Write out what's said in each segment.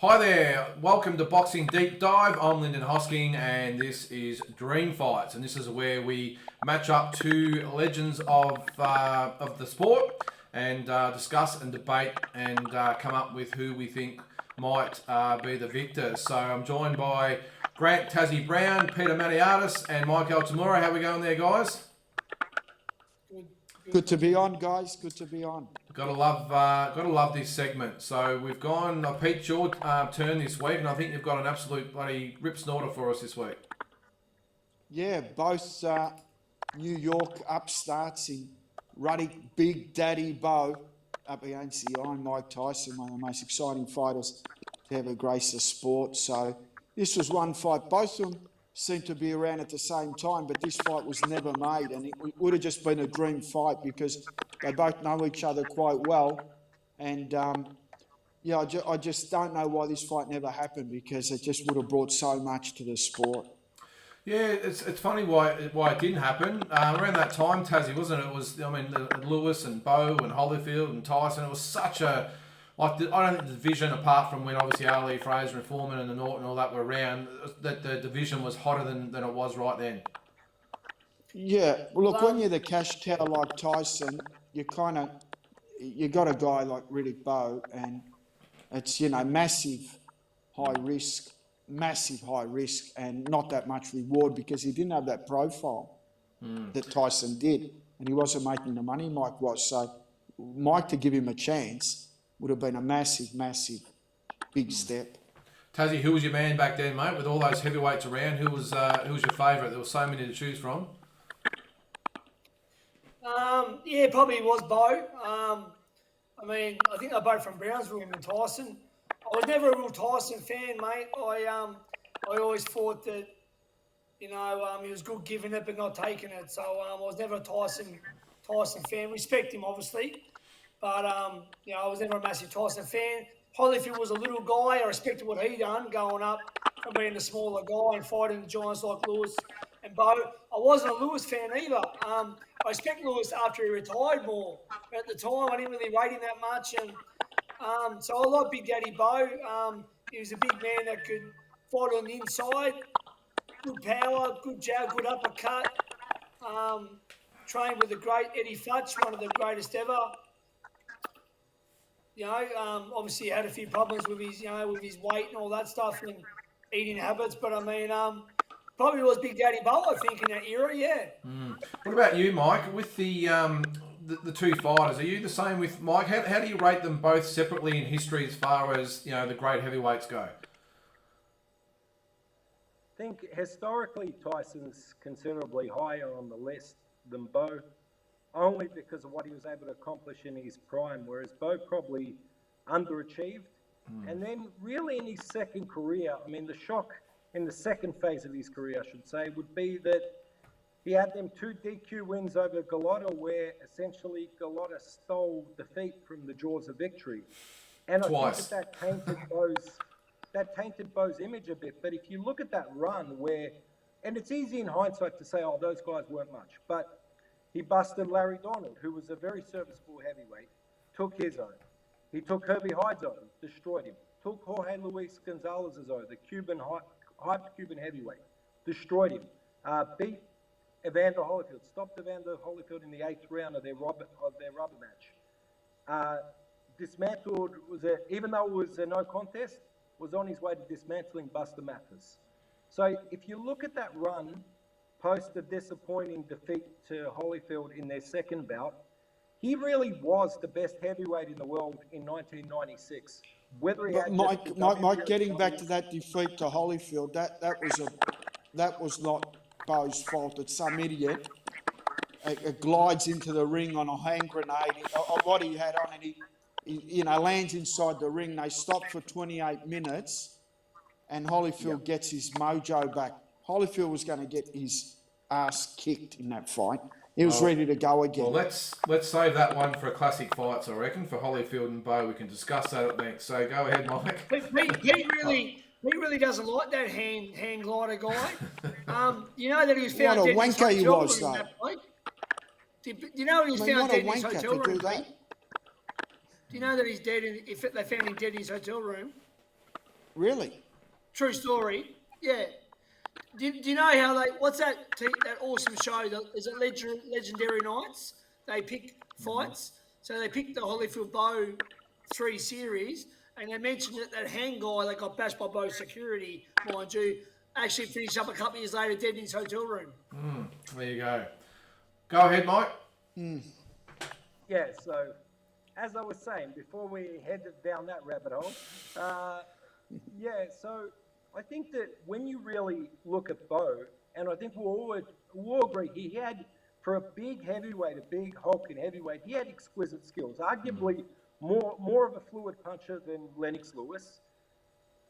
Hi there, welcome to Boxing Deep Dive. I'm Lyndon Hosking and this is Dream Fights, and this is where we match up two legends of the sport and discuss and debate and come up with who we think might be the victor. So I'm joined by Grant Tassie Brown, Peter Maniatis and Mike Altamura. How are we going there, guys? Good to be on, guys. Good to be on. Gotta love this segment. So we've gone. Pete, your turn this week, and I think you've got an absolute bloody rip snorter for us this week. Yeah, both New York upstarts in RIDDICK, Big Daddy BOWE up against the Iron Mike Tyson, one of the most exciting fighters to ever grace the sport. So this was one fight. Both of them seemed to be around at the same time, but this fight was never made, and it would have just been a dream fight because they both know each other quite well. And I just don't know why this fight never happened, because it just would have brought so much to the sport. Yeah, it's funny why it didn't happen. Around that time, Tassie, wasn't it? It was, Lewis and BOWE and Holyfield and Tyson. It was such a, I don't think the division, apart from when obviously Ali, Fraser and Foreman and the Norton and all that were around, that the division was hotter than it was right then. Yeah, well, look, when you're the cash cow like Tyson, you got a guy like RIDDICK BOWE, and it's, massive high risk, and not that much reward, because he didn't have that profile that Tyson did, and he wasn't making the money Mike was. So Mike, to give him a chance, would have been a massive, big step. Tassie, who was your man back then, mate? With all those heavyweights around, who was your favourite? There were so many to choose from. Probably was BOWE. I think they're both from Brownsville and Tyson. I was never a real Tyson fan, mate. I always thought that, he was good giving it but not taking it. So I was never a Tyson fan. Respect him, obviously. But, I was never a massive Tyson fan. Holyfield was a little guy. I respected what he done going up from being a smaller guy and fighting the giants like Lewis and BOWE. I wasn't a Lewis fan either. I respect Lewis after he retired more. But at the time, I didn't really rate him that much. And so I like Big Daddy BOWE. He was a big man that could fight on the inside. Good power, good jab, good uppercut. Trained with the great Eddie Futch, one of the greatest ever. Obviously he had a few problems with his, with his weight and all that stuff and eating habits. But probably was Big Daddy BOWE, I think, in that era. Yeah. What about you, Mike? With the two fighters, are you the same with Mike? How do you rate them both separately in history as far as the great heavyweights go? I think historically Tyson's considerably higher on the list than BOWE, only because of what he was able to accomplish in his prime, whereas BOWE probably underachieved. And then really in his second career, the shock in the second phase of his career, I should say, would be that he had them 2 DQ wins over Gallotta, where essentially Gallotta stole defeat from the jaws of victory. And Twice. I think that tainted BOWE's image a bit. But if you look at that run where, and it's easy in hindsight to say, oh, those guys weren't much, but he busted Larry Donald, who was a very serviceable heavyweight, took his own. He took Herbie Hyde's own, destroyed him. Took Jorge Luis Gonzalez's own, the hyped Cuban heavyweight, destroyed him. Beat Evander Holyfield, stopped Evander Holyfield in the 8th round of their rubber match. Dismantled, even though it was a no contest, was on his way to dismantling Buster Mathis. So if you look at that run, post the disappointing defeat to Holyfield in their second bout, he really was the best heavyweight in the world in 1996. Mike, getting back to that defeat to Holyfield, that was not BOWE's fault. It's some idiot glides into the ring on a hand grenade, what he had on, and he lands inside the ring. They stop for 28 minutes, and Holyfield gets his mojo back. Holyfield was going to get his ass kicked in that fight. He was ready to go again. Well, let's save that one for a classic fights, I reckon, for Holyfield and BOWE. We can discuss that at length. So go ahead, Mike. He really doesn't like that hand glider guy. You know that he was found dead in his hotel room in that fight? Do you know he was found dead in his hotel room? Do you know that he's dead? They found him dead in his hotel room. Really? True story. Yeah. Do you know how what's that awesome show? Is it Legendary Nights? They pick fights. So they picked the Holyfield Bow 3 series, and they mentioned that hand guy that got bashed by Bow security, mind you, actually finished up a couple of years later dead in his hotel room. There you go. Go ahead, Mike. Yeah, so as I was saying, before we headed down that rabbit hole, so I think that when you really look at Bowe, and I think we'll all agree, he had, for a big heavyweight, a big Hulk in heavyweight, he had exquisite skills, arguably more of a fluid puncher than Lennox Lewis,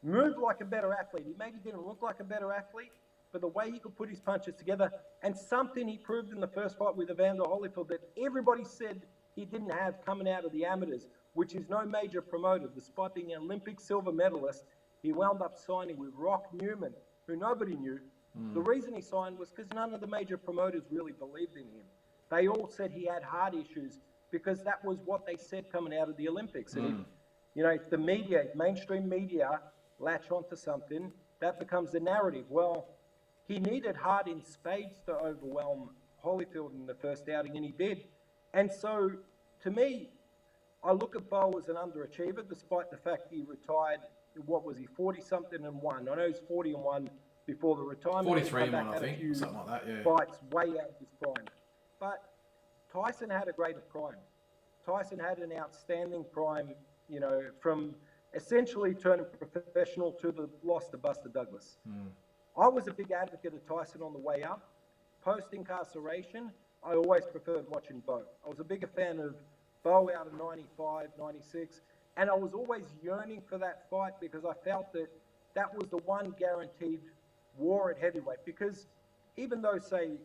moved like a better athlete. He maybe didn't look like a better athlete, but the way he could put his punches together, and something he proved in the first fight with Evander Holyfield that everybody said he didn't have coming out of the amateurs, which is no major promoter. Despite being an Olympic silver medalist, he wound up signing with Rock Newman, who nobody knew. The reason he signed was because none of the major promoters really believed in him. They all said he had heart issues because that was what they said coming out of the Olympics. And if the media, mainstream media, latch onto something, that becomes the narrative. Well, he needed heart in spades to overwhelm Holyfield in the first outing, and he did. And so, to me, I look at Bowe as an underachiever, despite the fact he retired, 40-something and one. I know he's 40 and one before the retirement. 43 and one, I think, something like that, yeah. Fights way out of his prime. But Tyson had a greater prime. Tyson had an outstanding prime, from essentially turning professional to the loss to Buster Douglas. I was a big advocate of Tyson on the way up. Post-incarceration, I always preferred watching Bowe. I was a bigger fan of Bowe out of 95, 96, and I was always yearning for that fight because I felt that that was the one guaranteed war at heavyweight. Because even though, say,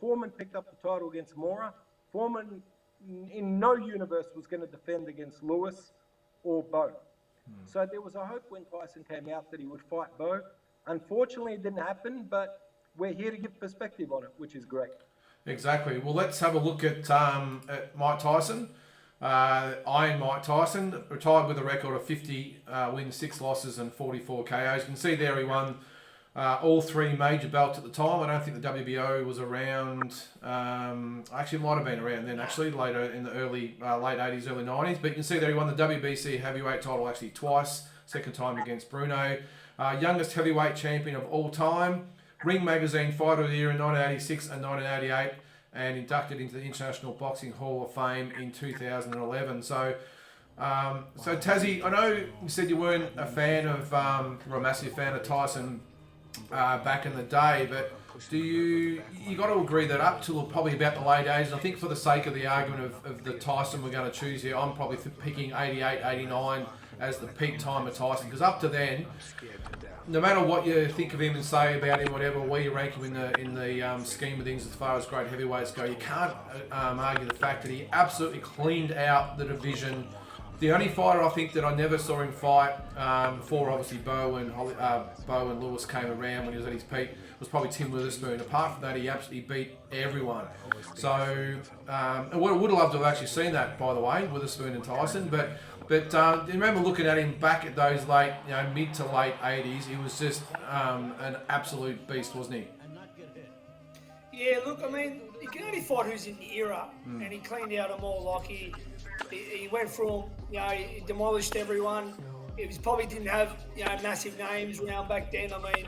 Foreman picked up the title against Mora, Foreman in no universe was going to defend against Lewis or Bowe. So there was a hope when Tyson came out that he would fight Bowe. Unfortunately, it didn't happen, but we're here to give perspective on it, which is great. Exactly. Well, let's have a look at Mike Tyson. Iron Mike Tyson, retired with a record of 50 wins, 6 losses and 44 KOs. You can see there he won all 3 major belts at the time. I don't think the WBO was around. Actually, it might have been around then, actually, later in the late 80s, early 90s. But you can see there he won the WBC heavyweight title actually twice, second time against Bruno. Youngest heavyweight champion of all time. Ring Magazine Fighter of the Year in 1986 and 1988, and inducted into the International Boxing Hall of Fame in 2011. So Tassie, I know you said you weren't a fan of, or a massive fan of Tyson back in the day, but you got to agree that up till probably about the late 80s, I think for the sake of the argument of the Tyson we're going to choose here, I'm probably picking 88, 89 as the peak time of Tyson, because up to then, no matter what you think of him and say about him, whatever, where you rank him in the scheme of things as far as great heavyweights go, you can't argue the fact that he absolutely cleaned out the division. The only fighter I think that I never saw him fight before obviously Bowe and Lewis came around when he was at his peak was probably Tim Witherspoon. Apart from that, he absolutely beat everyone. So I would have loved to have actually seen that, by the way, Witherspoon and Tyson. But you remember looking at him back at those late, mid to late 80s, he was just an absolute beast, wasn't he? Yeah, look, I mean, you can only fight who's in the era, and he cleaned out them all. Like he went from, he demolished everyone. He probably didn't have, massive names around back then. I mean,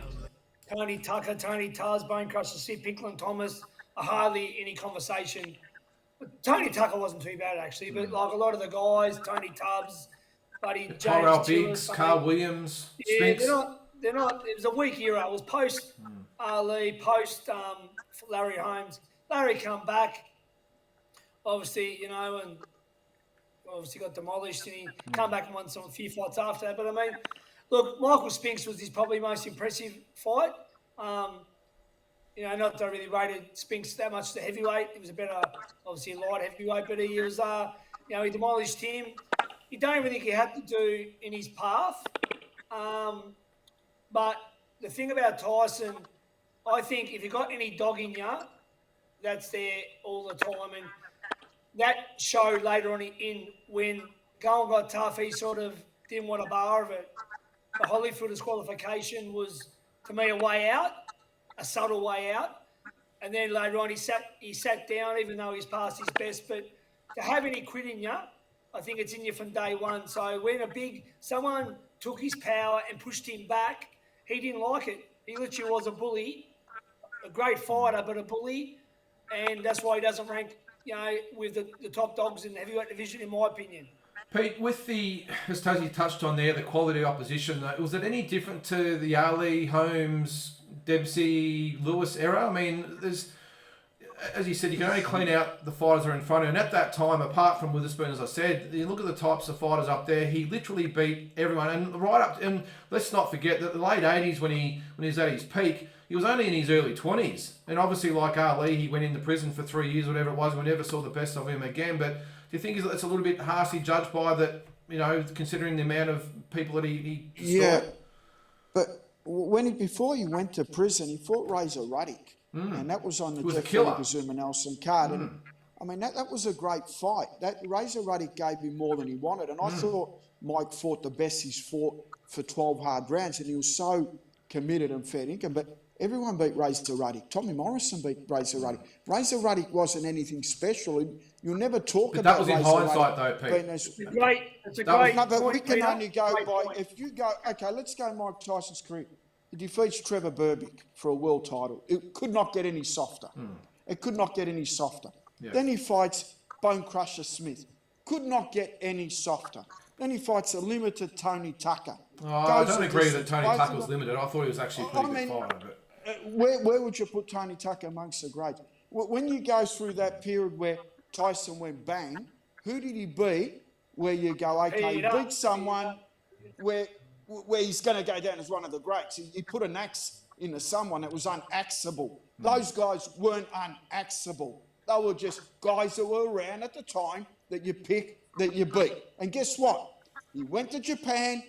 Tony Tucker, Tony Tars, Bone Crusher, Sid Pickland, Thomas are hardly any conversation. But Tony Tucker wasn't too bad actually, but like a lot of the guys, Tony Tubbs, buddy James Tyrell Biggs, Carl Williams, Spinks. They're not. It was a weak era. It was post Ali, post Larry Holmes. Larry come back, obviously, and obviously got demolished, and he come back and won a few fights after that. But I mean, look, Michael Spinks was his probably most impressive fight. Not that I really rated Spinks that much to heavyweight. He was a better, obviously, light heavyweight, but he was, he demolished him. You don't even think he had to do in his path. But the thing about Tyson, I think if you got any dog in you, that's there all the time. And that showed later on in when going got tough, he sort of didn't want a bar of it. the Holyfield disqualification was, to me, a way out, a subtle way out. And then later on, he sat down, even though he's past his best. But to have any quit in you, I think it's in you from day one. So when someone took his power and pushed him back, he didn't like it. He literally was a bully, a great fighter, but a bully. And that's why he doesn't rank, with the top dogs in the heavyweight division, in my opinion. Pete, with as Tassie touched on there, the quality opposition, was it any different to the Ali, Holmes, Dempsey, Lewis era? I mean, as you said, you can only clean out the fighters that are in front of you. And at that time, apart from Witherspoon, as I said, you look at the types of fighters up there, he literally beat everyone. And right up, and let's not forget that the late 80s, when he was at his peak, he was only in his early 20s. And obviously, like Ali, he went into prison for 3 years, whatever it was. We never saw the best of him again. But do you think it's a little bit harshly judged by that, considering the amount of people that he destroyed? Yeah, but before he went to prison, he fought Razor Ruddick. And that was on the Jeff Ferguson and Nelson card. And I mean, that was a great fight. That Razor Ruddick gave him more than he wanted. And I thought Mike fought the best he's fought for 12 hard rounds. And he was so committed and fair income. But everyone beat Razor Ruddick. Tommy Morrison beat Razor Ruddick. Razor Ruddick wasn't anything special. You'll never talk about Razor Ruddick. That was in hindsight, though, Pete. It's a great no, but point, we can Peter. only go by, if you go, okay, let's go Mike Tyson's career. He defeats Trevor Berbick for a world title. It could not get any softer. It could not get any softer. Yeah. Then he fights Bone Crusher Smith. Could not get any softer. Then he fights a limited Tony Tucker. I don't agree that Tony Tucker was limited. I thought he was actually a pretty good fighter. But where would you put Tony Tucker amongst the greats? When you go through that period where Tyson went bang, who did he beat? Where you go, okay, he beat someone where he's going to go down as one of the greats. He put an axe into someone that was unaxable. Those guys weren't unaxable. They were just guys that were around at the time that you pick, that you beat. And guess what? He went to Japan.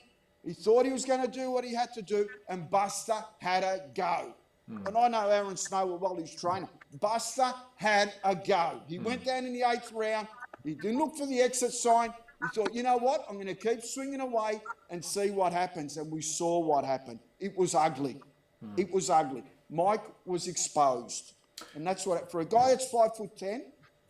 He thought he was going to do what he had to do, and Buster had a go. And I know Aaron Snow was Wally's trainer. Buster had a go. He went down in the 8th round. He didn't look for the exit sign. He thought, you know what? I'm going to keep swinging away and see what happens. And we saw what happened. It was ugly. It was ugly. Mike was exposed. And that's what, for a guy that's 5'10",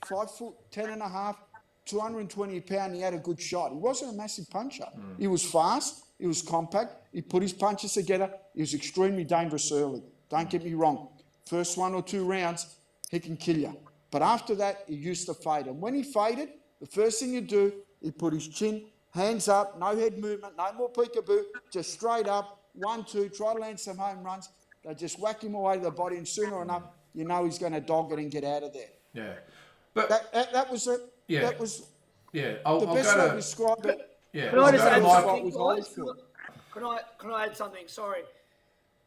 5'10 and a half, 220 pounds, he had a good shot. He wasn't a massive puncher. He was fast. He was compact. He put his punches together. He was extremely dangerous early. Don't get me wrong. First 1 or 2 rounds, he can kill you. But after that, he used to fade. And when he faded, the first thing you do, he put his chin, hands up, no head movement, no more peekaboo, just straight up, 1, 2, try to land some home runs. They just whack him away to the body, and sooner enough, you know he's going to dog it and get out of there. Yeah. But that was it. Yeah. That was the best way to describe it. Yeah. Can I just add something, guys? Can I add something? Sorry.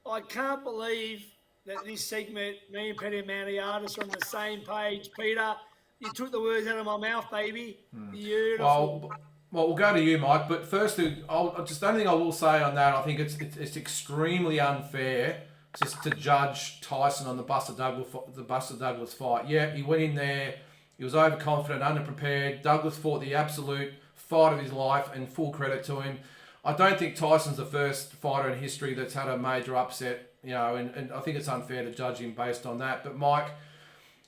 I can't believe that this segment, me and Peter Maniatis are on the same page. Peter, you took the words out of my mouth, baby. Beautiful. Well, we'll go to you, Mike. But firstly, just the only thing I will say on that, I think it's extremely unfair just to judge Tyson on the Buster Douglas fight. Yeah, he went in there, he was overconfident, underprepared. Douglas fought the absolute fight of his life, and full credit to him. I don't think Tyson's the first fighter in history that's had a major upset, and I think it's unfair to judge him based on that. But Mike,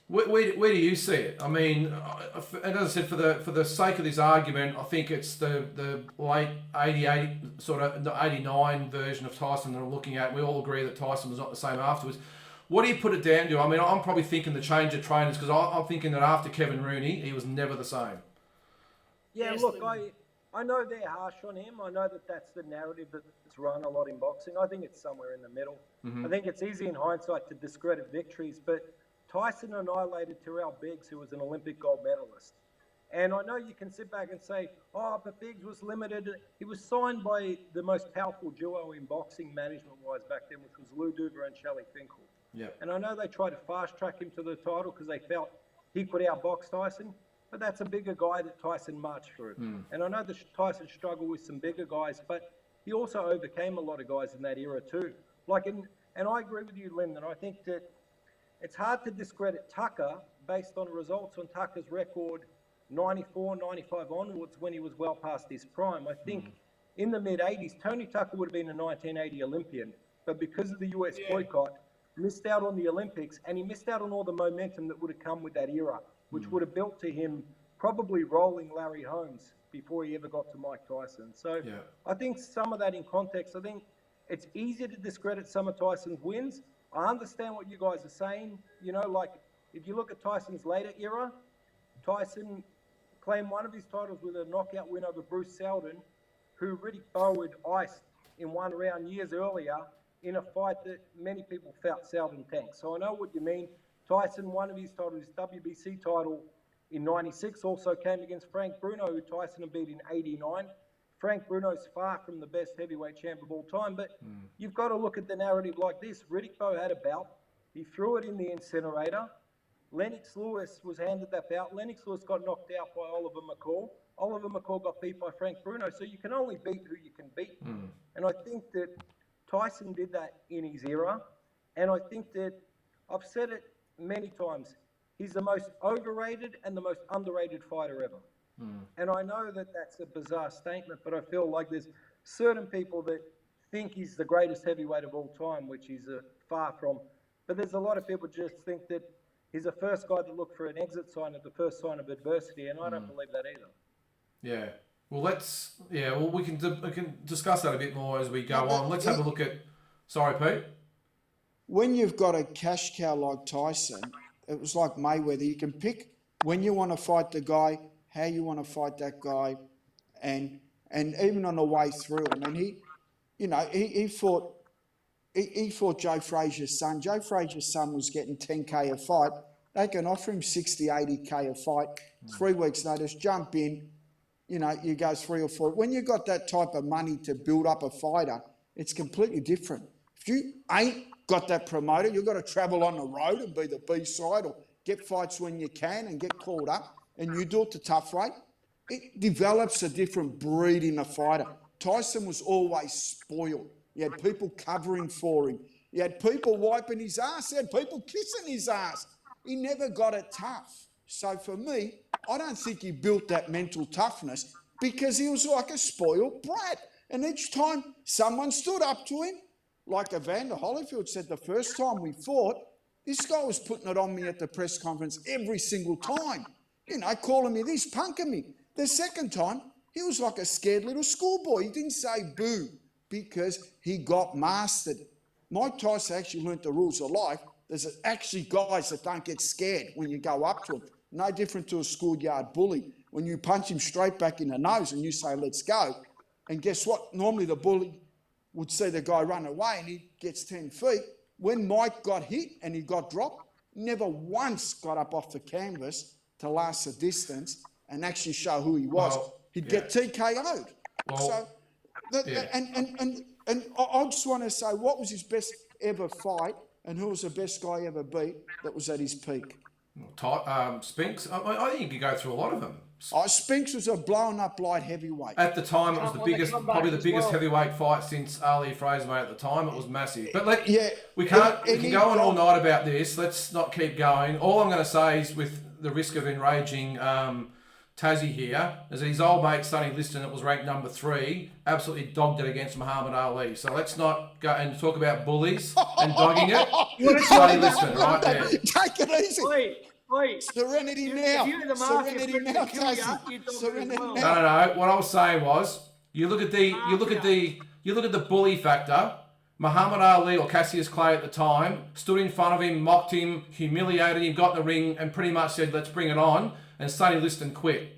where do you see it? I mean, and as I said, for the sake of this argument, I think it's the late 88, sort of the 89 version of Tyson that I'm looking at. We all agree that Tyson was not the same afterwards. What do you put it down to? I mean, I'm probably thinking the change of trainers, because I'm thinking that after Kevin Rooney, he was never the same. Yeah, look, I know they're harsh on him. I know that that's the narrative that's run a lot in boxing. I think it's somewhere in the middle. I think it's easy in hindsight to discredit victories, but Tyson annihilated Terrell Biggs, who was an Olympic gold medalist. And I know you can sit back and say, oh, but Biggs was limited. He was signed by the most powerful duo in boxing management-wise back then, which was Lou Duva and Shelley Finkel. Yep. And I know they tried to fast-track him to the title because they felt he could outbox Tyson, but that's a bigger guy that Tyson marched through. And I know that Tyson struggled with some bigger guys, but he also overcame a lot of guys in that era too. And I agree with you, Lyndon. I think that it's hard to discredit Tucker based on results on Tucker's record 94, 95 onwards when he was well past his prime. I think in the mid-'80s, Tony Tucker would have been a 1980 Olympian, but because of the US boycott, missed out on the Olympics, and he missed out on all the momentum that would have come with that era, which would have built to him probably rolling Larry Holmes before he ever got to Mike Tyson. So I think some of that in context, I think it's easy to discredit some of Tyson's wins. I understand what you guys are saying. You know, like if you look at Tyson's later era, Tyson claimed one of his titles with a knockout win over Bruce Seldon, who Riddick Bowe had iced in one round years earlier in a fight that many people felt Seldon tanked. So I know what you mean. Tyson, one of his titles, his WBC title in 96, also came against Frank Bruno, who Tyson had beat in 89. Frank Bruno's far from the best heavyweight champ of all time, but you've got to look at the narrative like this. Riddick Bowe had a bout. He threw it in the incinerator. Lennox Lewis was handed that bout. Lennox Lewis got knocked out by Oliver McCall. Oliver McCall got beat by Frank Bruno. So you can only beat who you can beat. And I think that Tyson did that in his era. And I think that I've said it many times. He's the most overrated and the most underrated fighter ever. And I know that that's a bizarre statement, but I feel like there's certain people that think he's the greatest heavyweight of all time, which he's far from. But there's a lot of people just think that he's the first guy to look for an exit sign at the first sign of adversity, and I don't believe that either. Yeah. Well, we can discuss that a bit more as we go on. Let's have a look at. Sorry, Pete. When you've got a cash cow like Tyson, it was like Mayweather. You can pick when you want to fight the guy, how you want to fight that guy, and even on the way through. I mean, he fought Joe Frazier's son. Joe Frazier's son was getting 10K a fight. They can offer him 60, 80K a fight. 3 weeks notice, jump in. You know, you go 3 or 4. When you got that type of money to build up a fighter, it's completely different. If you ain't got that promoter, you've got to travel on the road and be the B-side or get fights when you can and get called up, and you do it the tough way. It develops a different breed in a fighter. Tyson was always spoiled. You had people covering for him. You had people wiping his ass. You had people kissing his ass. He never got it tough. So for me, I don't think he built that mental toughness because he was like a spoiled brat. And each time someone stood up to him, like Evander Holyfield said the first time we fought, this guy was putting it on me at the press conference every single time. You know, calling me this, punking me. The second time, he was like a scared little schoolboy. He didn't say boo because he got mastered. Mike Tyson actually learnt the rules of life. There's actually guys that don't get scared when you go up to them. No different to a schoolyard bully. When you punch him straight back in the nose and you say, let's go. And guess what? Normally the bully would see the guy run away and he gets 10 feet. When Mike got hit and he got dropped, never once got up off the canvas to last the distance and actually show who he was. He'd get TKO'd. And I just want to say, what was his best ever fight and who was the best guy ever beat that was at his peak? Spinks. I think you could go through a lot of them. Spinks was a blown up light heavyweight. At the time, it was the biggest, probably the biggest heavyweight fight since Ali Fraser, mate. At the time, it was massive. But we can go on all night about this. Let's not keep going. All I'm going to say is, with the risk of enraging Tassie here, is that his old mate Sonny Liston, that was ranked number 3, absolutely dogged it against Muhammad Ali. So let's not go and talk about bullies and dogging it. Sonny Liston, right there. Take it easy. Wait. Serenity now. Serenity now, Tassie. Serenity now. No. What I was saying was, you look at the bully factor. Muhammad Ali, or Cassius Clay at the time, stood in front of him, mocked him, humiliated him, got in the ring, and pretty much said, let's bring it on. And Sonny Liston quit.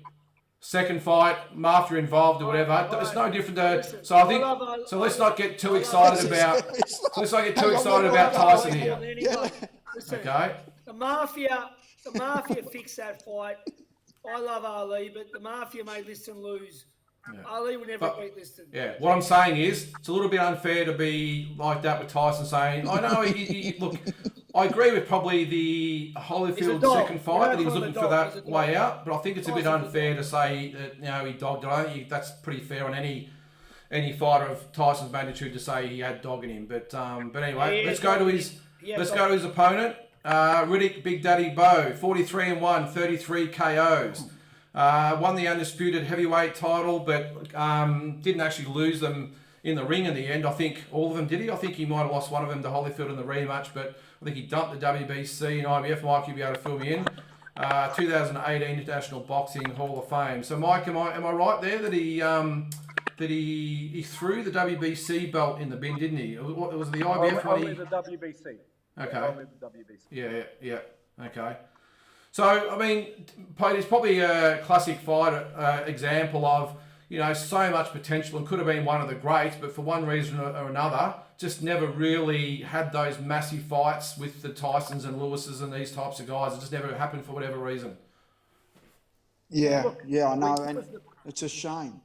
Second fight, mafia involved or whatever. It's no different to. So I think. So let's not get too excited about. Tyson here. Listen, Okay. The mafia fixed that fight. I love Ali, but the mafia made Liston lose. Yeah. Ali would never beat Liston. Yeah, what I'm saying is, it's a little bit unfair to be like that with Tyson saying, I know, look, I agree with probably the Holyfield second fight, that he was looking for that way out, but I think it's a bit unfair to say that, he dogged it. I think that's pretty fair on any fighter of Tyson's magnitude to say he had dog in him. But anyway, let's go to his opponent. Riddick Big Daddy BOWE, 43-1, 33 KOs. Won the undisputed heavyweight title, but didn't actually lose them in the ring in the end. I think all of them, did he? I think he might have lost one of them to Holyfield in the rematch, but I think he dumped the WBC and IBF. Mike, you'll be able to fill me in. 2018 International Boxing Hall of Fame. So, Mike, am I right there that he threw the WBC belt in the bin, didn't he? It was the IBF one. Only the WBC. Okay. Yeah, only the WBC. Yeah. Okay. So, I mean, Pete, it's probably a classic fight example of, so much potential and could have been one of the greats, but for one reason or another, just never really had those massive fights with the Tysons and Lewises and these types of guys. It just never happened for whatever reason. Yeah, I know, and it's a shame.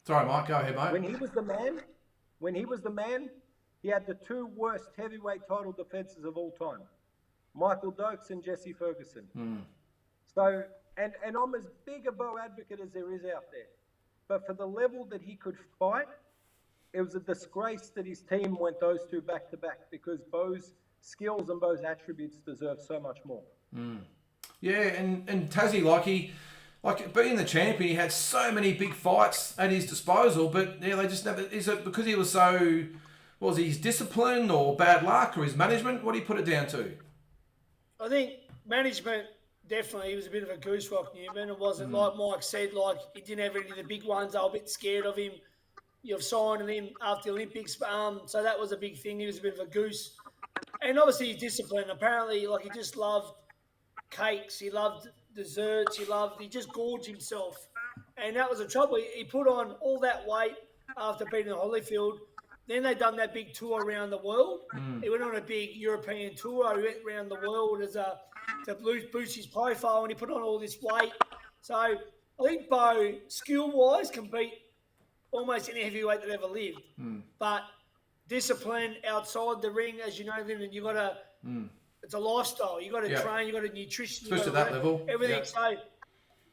Sorry, Mike, go ahead, mate. When he was the man, he had the two worst heavyweight title defenses of all time. Michael Dokes and Jesse Ferguson. So, and I'm as big a BOWE advocate as there is out there. But for the level that he could fight, it was a disgrace that his team went those two back to back, because BOWE's skills and BOWE's attributes deserve so much more. Yeah, and Tassie, like being the champion, he had so many big fights at his disposal, but they just never. Is it because he was so? Was he his discipline or bad luck or his management? What do you put it down to? I think management, definitely, he was a bit of a goose rock, Newman. It wasn't like Mike said, like he didn't have any of the big ones. They were a bit scared of him. You've signed him after the Olympics. So that was a big thing. He was a bit of a goose. And obviously his discipline. Apparently, he just loved cakes. He loved desserts. He just gorged himself. And that was the trouble. He put on all that weight after beating Holyfield. Then they done that big tour around the world. He went on a big European tour. He went around the world to boost his profile, and he put on all this weight. So I think BOWE, skill-wise, can beat almost any heavyweight that ever lived. But discipline outside the ring, as you know, Lyndon, you got to. It's a lifestyle. You got to train. You got to nutrition. Especially at that level. Everything. Yeah. So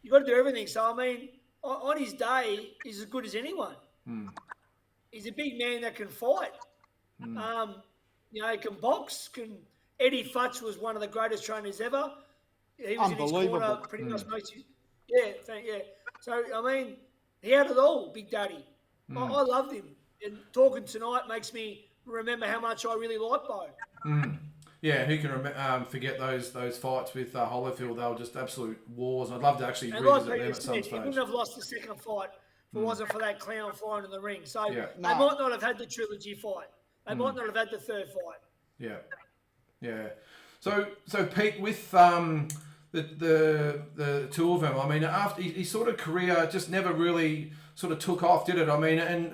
you got to do everything. So I mean, on his day, he's as good as anyone. He's a big man that can fight. He can box. Eddie Futch was one of the greatest trainers ever. He was in his corner pretty much most. Yeah. So I mean, he had it all, Big Daddy. I loved him. And talking tonight makes me remember how much I really like BOWE. Yeah, who can forget those fights with Holyfield? They were just absolute wars. I'd love to actually revisit them at some stage. He wouldn't have lost the second fight if it wasn't for that clown flying in the ring. So Yeah. they might not have had the trilogy fight. They might not have had the third fight. Yeah. So Pete, with the two of them, I mean, after his sort of career just never really sort of took off, did it? I mean, and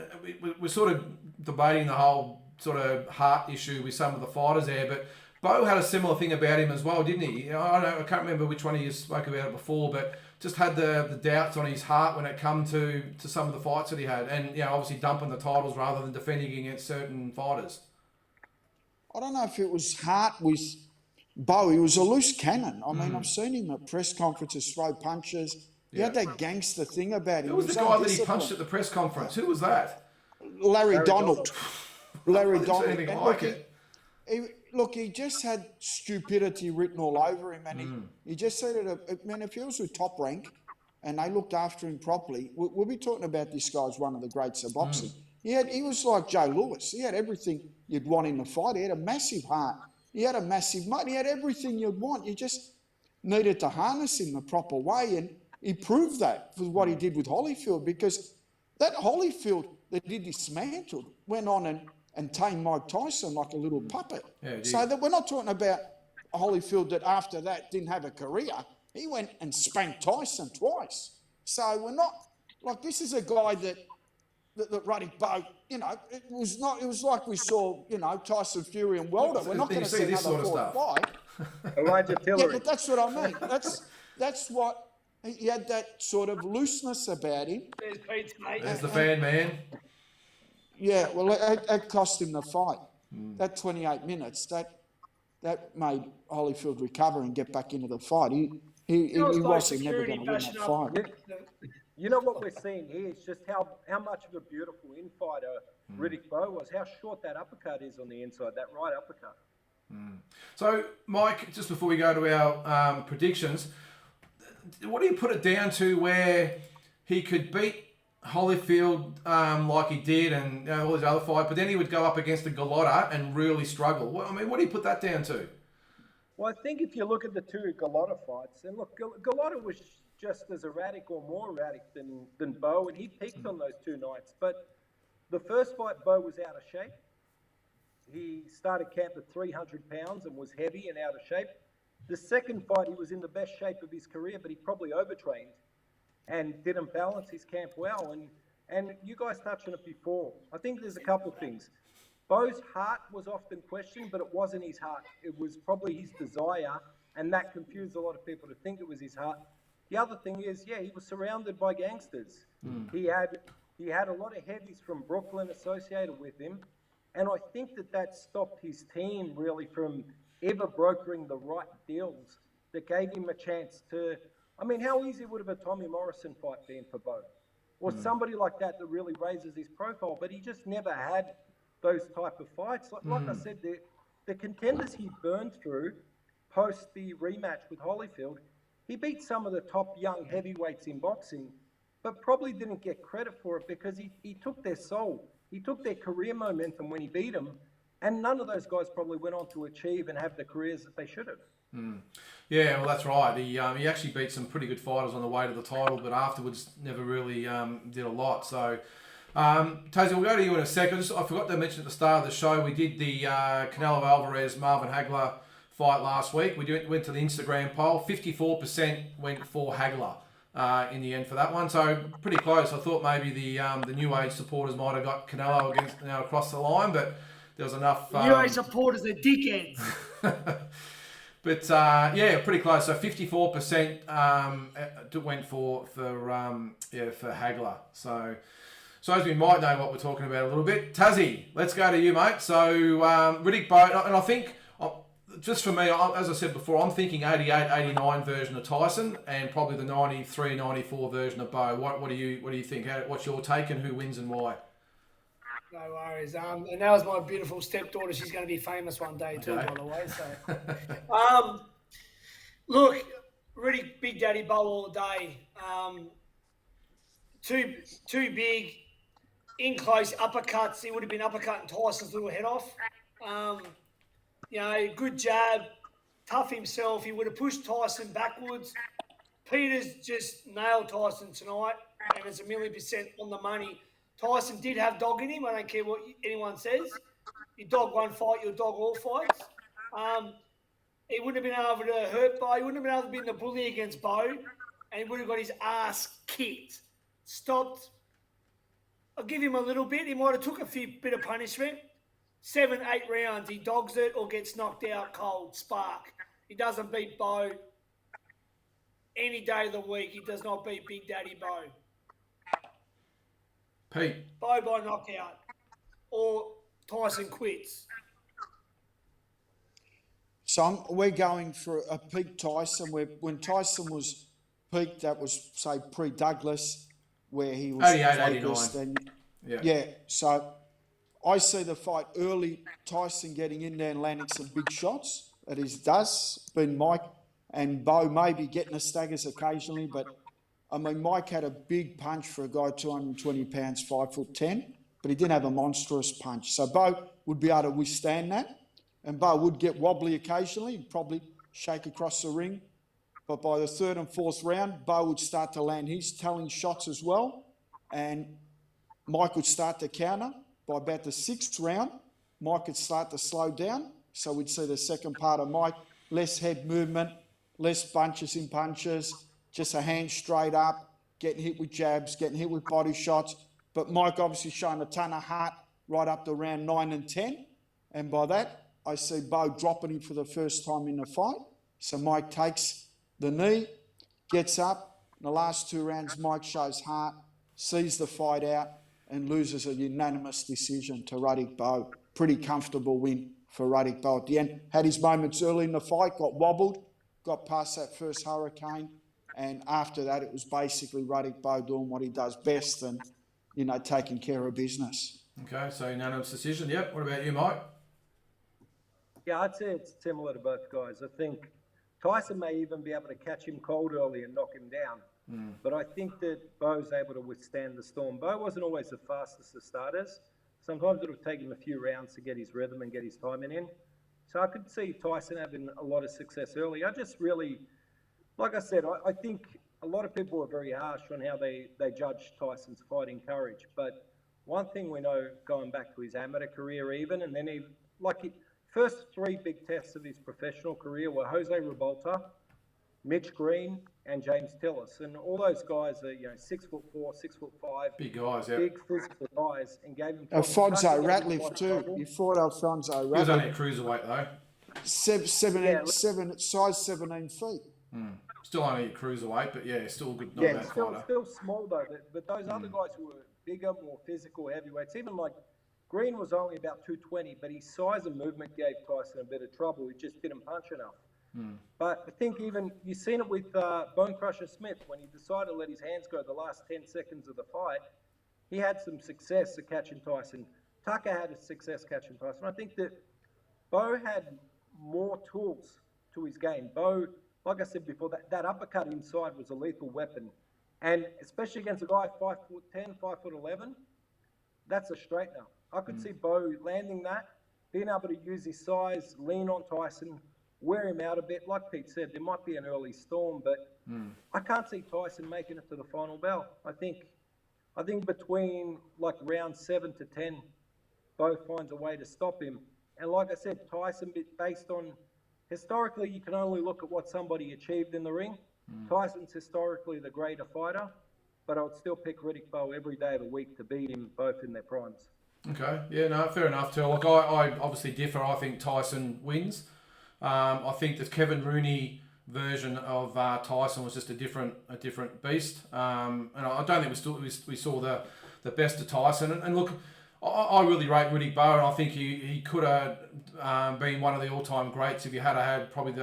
we're sort of debating the whole sort of heart issue with some of the fighters there, but BOWE had a similar thing about him as well, didn't he? I can't remember which one you spoke about it before, but just had the doubts on his heart when it come to some of the fights that he had, and obviously dumping the titles rather than defending against certain fighters. I don't know if it was heart with BOWE. He was a loose cannon. I mean, I've seen him at press conferences throw punches. He had that gangster thing about him. Who was the guy that he punched at the press conference? Who was that? Larry Donald. Larry Donald. Anything like it. He just had stupidity written all over him, and he just said it. Man, if he was with Top Rank and they looked after him properly, we'll be talking about this guy as one of the greats of boxing. He was like Joe Louis. He had everything you'd want in the fight. He had a massive heart. He had a massive mind. He had everything you'd want. You just needed to harness him the proper way, and he proved that for what he did with Holyfield, because that Holyfield that he dismantled went on and tamed Mike Tyson like a little puppet. So that we're not talking about Holyfield that after that didn't have a career. He went and spanked Tyson twice. So we're not like, this is a guy that RIDDICK BOWE, it was like we saw, Tyson Fury and Wilder. We're not going to see this another sort of fight. Elijah Tillery. Yeah, but that's what I mean. That's what he had, that sort of looseness about him. There's Pete's mate. There's the fan man. Yeah, well, it cost him the fight. That 28 minutes, that made Holyfield recover and get back into the fight. He wasn't never going to win that fight. You know what we're seeing here is just how much of a beautiful infighter RIDDICK BOWE was, how short that uppercut is on the inside, that right uppercut. So, Mike, just before we go to our predictions, what do you put it down to where he could beat Holyfield like he did and all his other fights, but then he would go up against the Gallotta and really struggle? What do you put that down to? Well, I think if you look at the two Gallotta fights, and look, Gallotta was just as erratic or more erratic than BOWE, and he peaked on those two nights. But the first fight, BOWE was out of shape. He started camp at 300 pounds and was heavy and out of shape. The second fight, he was in the best shape of his career, but he probably overtrained and didn't balance his camp well. And you guys touched on it before. I think there's a couple of things. BOWE's heart was often questioned, but it wasn't his heart. It was probably his desire, and that confused a lot of people to think it was his heart. The other thing is, yeah, he was surrounded by gangsters. He had a lot of heavies from Brooklyn associated with him, and I think that stopped his team really from ever brokering the right deals that gave him a chance to. I mean, how easy would have a Tommy Morrison fight been for BOWE? Or somebody like that really raises his profile, but he just never had those type of fights. Like I said, the contenders he burned through post the rematch with Holyfield, he beat some of the top young heavyweights in boxing, but probably didn't get credit for it because he took their soul. He took their career momentum when he beat them, and none of those guys probably went on to achieve and have the careers that they should have. Yeah, well, that's right. He actually beat some pretty good fighters on the way to the title, but afterwards never really did a lot. So, Taser, we'll go to you in a second. I forgot to mention at the start of the show, we did the Canelo Alvarez Marvin Hagler fight last week. We went to the Instagram poll. 54% went for Hagler in the end for that one. So pretty close. I thought maybe the New Age supporters might have got Canelo across the line, but there was enough. New Age supporters are dickheads. But yeah, pretty close. So 54% went for Hagler. So as we might know what we're talking about a little bit. Tassie, let's go to you, mate. So Riddick BOWE, and I think just for me, as I said before, I'm thinking 88, 89 version of Tyson, and probably the 93, 94 version of BOWE. What do you think? What's your take, and who wins and why? No worries. And that was my beautiful stepdaughter. She's going to be famous one day too, by the way. So, look, really Big Daddy BOWE all day. Too big, in close uppercuts. He would have been uppercutting Tyson's little head off. Good jab, tough himself. He would have pushed Tyson backwards. Peters just nailed Tyson tonight, and it's 1,000,000% on the money. Tyson did have dog in him. I don't care what anyone says. You dog one fight, you'll dog all fights. He wouldn't have been able to hurt BOWE. He wouldn't have been able to be the bully against BOWE, and he would have got his ass kicked. Stopped. I'll give him a little bit. He might have took a bit of punishment. 7, 8 rounds. He dogs it or gets knocked out cold. Spark. He doesn't beat BOWE any day of the week. He does not beat Big Daddy BOWE. Pete. BOWE by knockout. Or Tyson quits. So we're going for a peak Tyson. When Tyson was peaked, that was, say, pre-Douglas, where he was 88, focused. 89. Yeah, so I see the fight early, Tyson getting in there and landing some big shots. It does. Been Mike and BOWE maybe getting a staggers occasionally, but I mean, Mike had a big punch for a guy 220 pounds, 5'10", but he didn't have a monstrous punch. So BOWE would be able to withstand that, and BOWE would get wobbly occasionally, he'd probably shake across the ring. But by the 3rd and 4th round, BOWE would start to land his telling shots as well, and Mike would start to counter. By about the 6th round, Mike would start to slow down. So we'd see the second part of Mike, less head movement, less bunches in punches, just a hand straight up, getting hit with jabs, getting hit with body shots. But Mike obviously showing a ton of heart right up to round 9 and 10. And by that, I see BOWE dropping him for the first time in the fight. So Mike takes the knee, gets up. In the last 2 rounds, Mike shows heart, sees the fight out, and loses a unanimous decision to RIDDICK BOWE. Pretty comfortable win for RIDDICK BOWE at the end. Had his moments early in the fight, got wobbled, got past that first hurricane, and after that it was basically RIDDICK BOWE doing what he does best and, taking care of business. Okay, so unanimous decision. Yep. What about you, Mike? Yeah, I'd say it's similar to both guys. I think Tyson may even be able to catch him cold early and knock him down. But I think that BOWE's able to withstand the storm. BOWE wasn't always the fastest of starters. Sometimes it would take him a few rounds to get his rhythm and get his timing in. So I could see Tyson having a lot of success early. I just really, like I said, I think a lot of people are very harsh on how they judge Tyson's fighting courage. But one thing we know, going back to his amateur career even, and then first 3 big tests of his professional career were Jose Revolta, Mitch Green, and James Tillis, and all those guys are 6'4", 6'5", Big guys, yeah. big physical guys, and gave him. Alfonso Ratliff too. He fought Alfonso Ratliff. He was only a cruiserweight though. Size 17 feet. Still only a cruiserweight, but yeah, still a good. Yeah, still small though. But those other guys who were bigger, more physical heavyweights, even like Green was only about 220, but his size and movement gave Tyson a bit of trouble. He just didn't punch enough. But I think even you've seen it with Bone Crusher Smith when he decided to let his hands go the last 10 seconds of the fight. He had some success at catching Tyson. Tucker had a success catching Tyson. I think that BOWE had more tools to his game. BOWE, like I said before, that uppercut inside was a lethal weapon. And especially against a guy 5'10", 5'11", that's a straightener. I could see BOWE landing that, being able to use his size, lean on Tyson, wear him out a bit. Like Pete said, there might be an early storm, but I can't see Tyson making it to the final bell. I think between like round 7 to 10, BOWE finds a way to stop him. And like I said, Tyson, based on historically, you can only look at what somebody achieved in the ring. Tyson's historically the greater fighter, but I would still pick Riddick BOWE every day of the week to beat him both in their primes. Okay, yeah, no, fair enough too. Like I obviously differ. I think Tyson wins. I think the Kevin Rooney version of Tyson was just a different beast. And I don't think we saw the best of Tyson. And look, I really rate Riddick BOWE, and I think he could have been one of the all-time greats if you had probably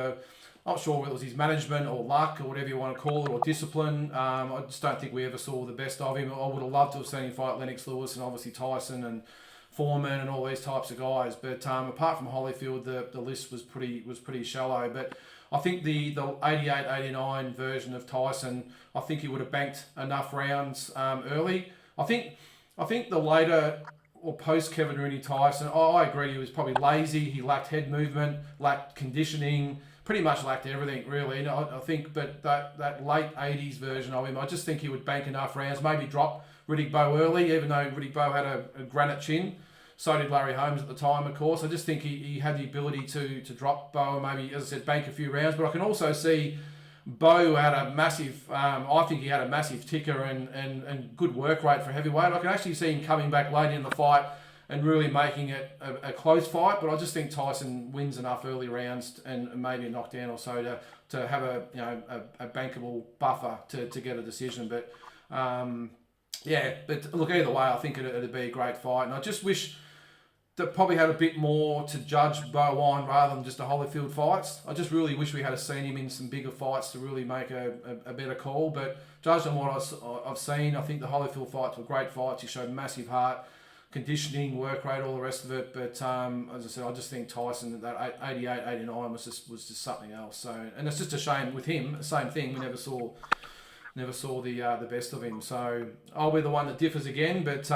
not sure whether it was his management or luck or whatever you want to call it, or discipline. I just don't think we ever saw the best of him. I would have loved to have seen him fight Lennox Lewis and obviously Tyson and Foreman and all these types of guys. But apart from Holyfield, the list was pretty shallow. But I think the 88-89 version of Tyson, I think he would have banked enough rounds early. I think the later or post Kevin Rooney Tyson, I agree, he was probably lazy. He lacked head movement, lacked conditioning, pretty much lacked everything really. And I think, but that late 80s version of him, I just think he would bank enough rounds, maybe drop Riddick BOWE early, even though Riddick BOWE had a granite chin. So did Larry Holmes at the time, of course. I just think he had the ability to drop BOWE, maybe, as I said, bank a few rounds. But I can also see BOWE had a massive, I think he had a massive ticker and good work rate for heavyweight. I can actually see him coming back late in the fight and really making it a close fight. But I just think Tyson wins enough early rounds and maybe a knockdown or so to have a bankable buffer to get a decision. But yeah, but look, either way, I think it'd be a great fight. And I just wish that probably had a bit more to judge BOWE on rather than just the Holyfield fights. I just really wish we had seen him in some bigger fights to really make a better call. But judged on what I've seen, I think the Holyfield fights were great fights. He showed massive heart, conditioning, work rate, all the rest of it. But as I said, I just think Tyson, that 88-89 was just something else. So, and it's just a shame with him. Same thing. We never saw the best of him. So I'll be the one that differs again. But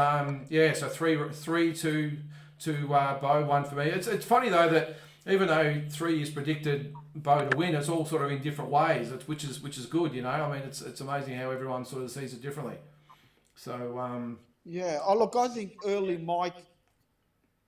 yeah, so three to BOWE, one for me. It's funny though that even though 3 is predicted BOWE to win, it's all sort of in different ways, which is good, you know. I mean, it's amazing how everyone sort of sees it differently. So yeah. Oh, look, I think early Mike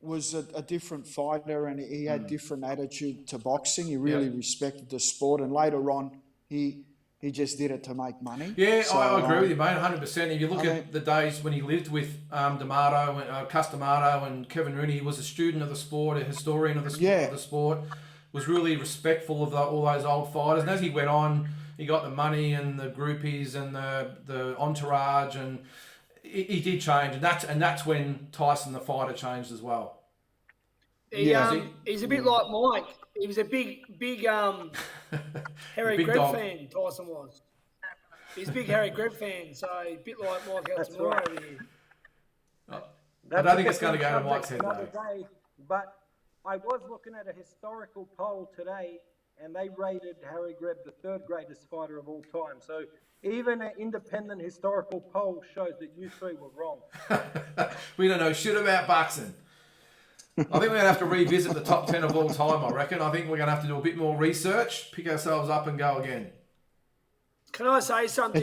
was a different fighter, and he had different attitude to boxing. He really respected the sport, and later on, he just did it to make money. Yeah, so, I agree with you, mate, 100%. If you look at the days when he lived with Custamato and Kevin Rooney, he was a student of the sport, a historian of the sport, was really respectful of all those old fighters. And as he went on, he got the money and the groupies and the entourage, and he did change. And that's when Tyson, the fighter, changed as well. He's a bit like Mike. He was a big Harry Greb fan, Tyson was. He's a big Harry Greb fan, so a bit like Mike Altamura over here. I don't think it's going to go to Mike's head, though. But I was looking at a historical poll today, and they rated Harry Greb the third greatest fighter of all time. So even an independent historical poll shows that you three were wrong. We don't know shit about boxing. I think we're going to have to revisit the top 10 of all time, I reckon. I think we're going to have to do a bit more research, pick ourselves up and go again. Can I say something?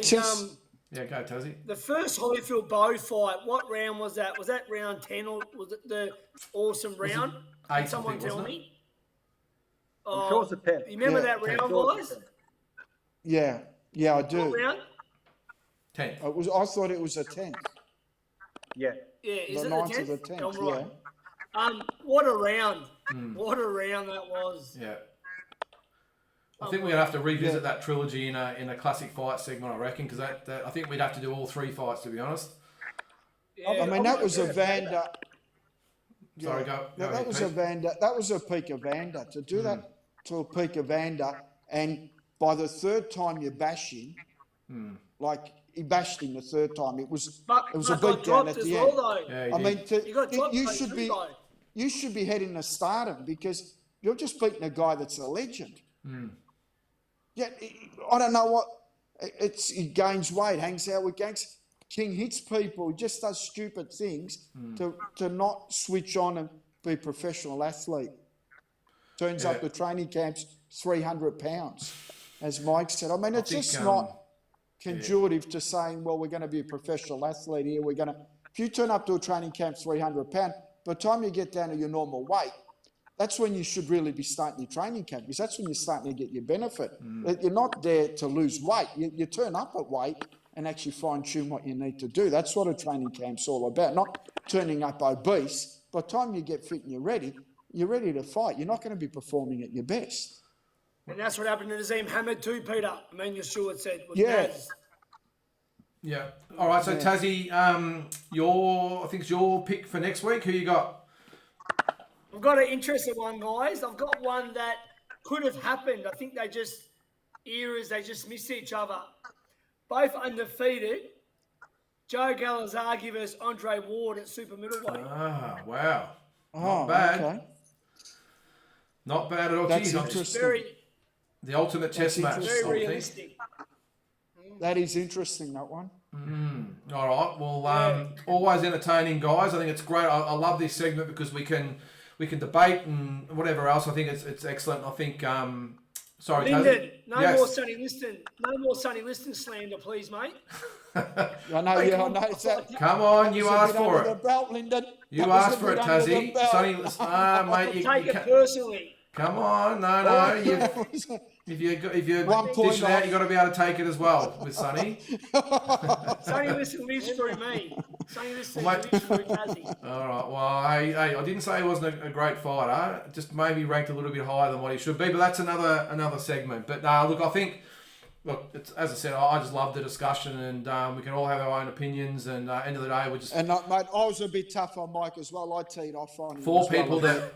Yeah, go, Tassie. The first Holyfield BOWE fight, what round was that? Was that round 10 or was it the awesome round? Eight, Can someone tell wasn't me? I'm sure it's a 10. You remember Yeah, that round, guys? Yeah, I do. What round? 10. I thought it was a 10th. Yeah. Yeah, is The it ninth the of the 10th? 10th, I'm right. What a round. What a round that was. Yeah. I think we're going to have to revisit that trilogy in a classic fight segment, I reckon, because that I think we'd have to do all 3 fights, to be honest. Yeah, I mean, that was a Vander. Sorry, go That was Pete. a Vander. That was a peak of Vander. To do that to a peak of Vander, and by the third time you bash him, like he bashed him the third time, it was a beat down at the end. Yeah, I mean, You got dropped you should be heading to stardom because you're just beating a guy that's a legend. Yeah, I don't know what. He gains weight, hangs out with gangs. King hits people, he just does stupid things to not switch on and be a professional athlete. Turns up the training camps 300 pounds, as Mike said. I mean, it's just not conducive to saying, well, we're going to be a professional athlete here. If you turn up to a training camp 300 pounds, by the time you get down to your normal weight, that's when you should really be starting your training camp because that's when you're starting to get your benefit. You're not there to lose weight. You turn up at weight and actually fine-tune what you need to do. That's what a training camp's all about, not turning up obese. By the time you get fit and you're ready to fight. You're not going to be performing at your best. And that's what happened to Nazim Hamid too, Peter. Emmanuel Stewart said. Yeah. All right, so Tassie, I think it's your pick for next week. Who you got? I've got an interesting one, guys. I've got one that could have happened. I think they just miss each other. Both undefeated. Joe Galazaghi versus Andre Ward at super middleweight. Ah, wow. Not bad. Okay. Not bad at all. That's Jeez, interesting. the ultimate chess match. Very realistic. That is interesting, that one. All right. Well, always entertaining, guys. I think it's great. I love this segment because we can debate and whatever else. I think it's excellent. I think. Sorry, Lyndon, no more Sonny Liston slander, please, mate. I know. I noticed that. Come on, you asked for it. Belt, Lyndon. You asked for it, Tassie. Sonny, mate, you Take it personally. Come on, no. If you're dishing out, you've got to be able to take it as well with Sonny. Sonny Liston lives through me. Sonny Liston lives through Tassie. All right. Well, hey, I didn't say he wasn't a great fighter. Just maybe ranked a little bit higher than what he should be. But that's another segment. But look, I think. Look, as I said, I just love the discussion, and we can all have our own opinions. And end of the day, we just. And mate, I was a bit tough on Mike as well. I teed off on him. For people that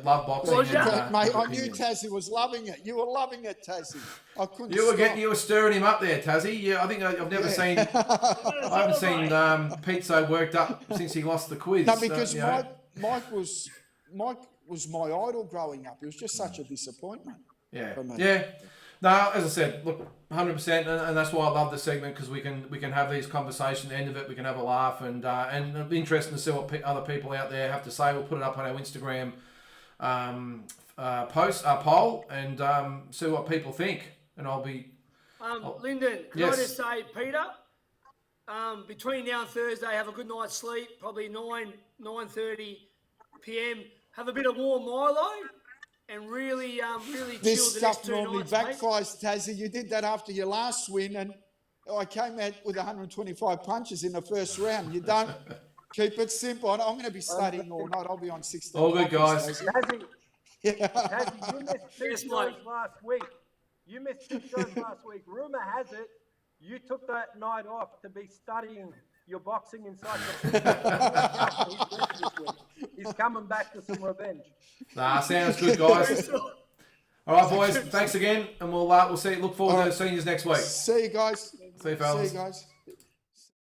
love boxing. Mate, I knew Tassie was loving it. You were loving it, Tassie. I couldn't. You were stirring him up there, Tassie. Yeah, I think I've never seen. I haven't seen Pete so worked up since he lost the quiz. No, because Mike was my idol growing up. It was just such a disappointment. Yeah. For me. Yeah. No, as I said, look, 100%, and that's why I love this segment because we can have these conversations. At the end of it, we can have a laugh, and it'll be interesting to see what other people out there have to say. We'll put it up on our Instagram poll and see what people think. And I'll be. Lyndon, can I just say, Peter? Between now and Thursday, have a good night's sleep. Probably 9:30 p.m. Have a bit of warm Milo. And really chill This the next stuff 2 normally nights, backfires, Tassie. You did that after your last win, and I came out with 125 punches in the first round. You don't keep it simple. I'm going to be studying all night. I'll be on 16. All good, guys. Tassie, you missed 6 shows last week. Rumour has it you took that night off to be studying your boxing encyclopedia. He's coming back to some revenge. Nah, sounds good, guys. All right, boys. Thanks again, and we'll see. Look forward to seeing you next week. See you guys. See you, fellas. See you guys.